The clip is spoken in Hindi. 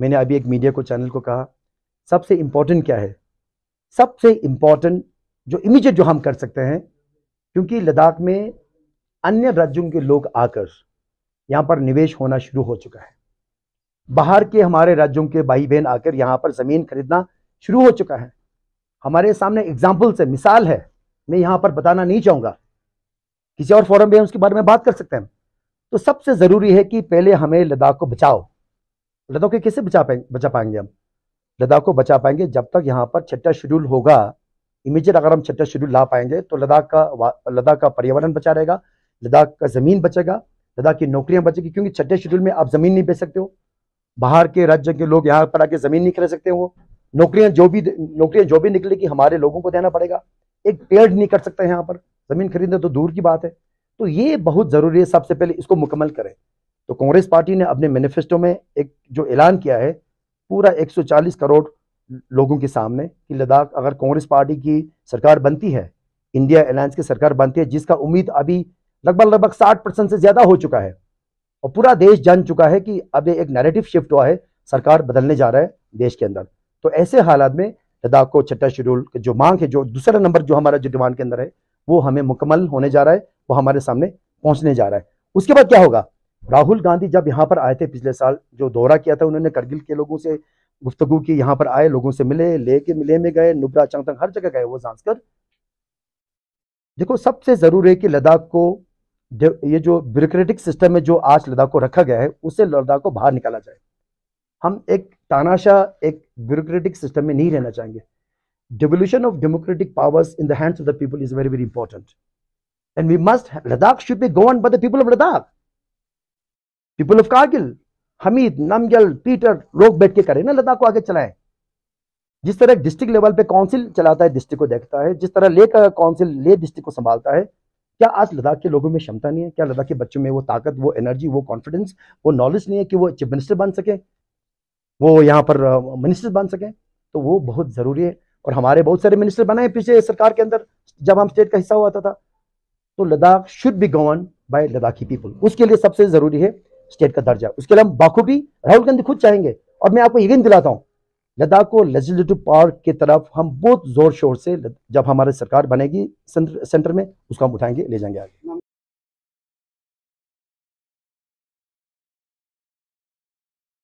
मैंने अभी एक मीडिया को चैनल को कहा, सबसे इंपॉर्टेंट क्या है? सबसे इंपॉर्टेंट जो इमीडिएट जो हम कर सकते हैं, क्योंकि लद्दाख में अन्य राज्यों के लोग आकर यहाँ पर निवेश होना शुरू हो चुका है। बाहर के हमारे राज्यों के भाई बहन आकर यहाँ पर जमीन खरीदना शुरू हो चुका है। हमारे सामने एग्जाम्पल से मिसाल है, मैं यहाँ पर बताना नहीं चाहूंगा, किसी और फोरम में उसके बारे में बात कर सकते हैं। तो सबसे जरूरी है कि पहले हमें लद्दाख को बचाओ। लद्दाख को कैसे बचा पाएंगे हम? लद्दाख को बचा पाएंगे जब तक यहाँ पर छठा शेड्यूल होगा। इमीडिएट अगर हम छठा शेड्यूल ला पाएंगे तो लद्दाख का पर्यावरण बचा रहेगा, लद्दाख का जमीन बचेगा, लद्दाख की नौकरियां बचेगी। क्योंकि छठे शेड्यूल में आप जमीन नहीं बेच सकते हो, बाहर के राज्य के लोग यहाँ पर आके जमीन नहीं खरीद सकते हो। नौकरियां जो भी निकलेगी हमारे लोगों को देना पड़ेगा। एक पेड़ नहीं कर सकता यहाँ पर, जमीन खरीदने तो दूर की बात है। तो ये बहुत जरूरी है, सबसे पहले इसको मुकम्मल करें। तो कांग्रेस पार्टी ने अपने मैनिफेस्टो में एक जो ऐलान किया है पूरा 140 करोड़ लोगों के सामने कि लद्दाख अगर कांग्रेस पार्टी की सरकार बनती है, इंडिया अलायंस की सरकार बनती है, जिसका उम्मीद अभी लगभग 60% से ज्यादा हो चुका है और पूरा देश जान चुका है कि अब एक नैरेटिव शिफ्ट हुआ है, सरकार बदलने जा रहा है देश के अंदर। तो ऐसे हालात में लद्दाख को छठा शेड्यूल जो मांग है, जो दूसरा नंबर जो हमारा जो डिमांड के अंदर है, वो हमें मुकम्मल होने जा रहा है, वो हमारे सामने पहुंचने जा रहा है। उसके बाद क्या होगा? राहुल गांधी जब यहाँ पर आए थे पिछले साल, जो दौरा किया था उन्होंने, करगिल के लोगों से गुफ्तगू की, यहाँ पर आए, लोगों से मिले, लेह में गए, नुब्रा चंगथंग हर जगह गए वो जांचकर। देखो सबसे जरूरी है कि लद्दाख को ये जो ब्यूरोक्रेटिक सिस्टम में जो आज लद्दाख को रखा गया है उससे लद्दाख को बाहर निकाला जाए। हम एक तानाशाह एक ब्यूरोक्रेटिक सिस्टम में नहीं रहना चाहेंगे। Devolution of democratic powers in the hands of the people is very, very important. And we must, Ladakh should be governed by the people of Ladakh. People of Kargil, Hamid, Namgyal, Peter, लोग बैठ के करें ना, लद्दाख को आगे चलाएं। जिस तरह डिस्ट्रिक्ट लेवल पे काउंसिल चलाता है, डिस्ट्रिक्ट को देखता है, जिस तरह ले का काउंसिल ले डिस्ट्रिक्ट को संभालता है, क्या आज लद्दाख के लोगों में क्षमता नहीं है? क्या लद्दाख के बच्चों में वो ताकत, वो एनर्जी, वो कॉन्फिडेंस, वो नॉलेज नहीं है कि वो चीफ मिनिस्टर बन सके, वो यहाँ पर मिनिस्टर बन सके? तो वो बहुत जरूरी है। और हमारे बहुत सारे मिनिस्टर बने हैं पिछले सरकार के अंदर जब हम स्टेट का हिस्सा हुआ था। तो Ladakh should be govern by Ladakhi people. उसके लिए सबसे जरूरी है स्टेट का दर्जा। उसके लिए हम बाखूबी राहुल गांधी खुद चाहेंगे, और मैं आपको यकीन दिलाता हूं लद्दाख को लेजिस्लेटिव पावर की तरफ हम बहुत जोर शोर से, जब हमारी सरकार बनेगी सेंटर में, उसको हम उठाएंगे, ले जाएंगे आगे।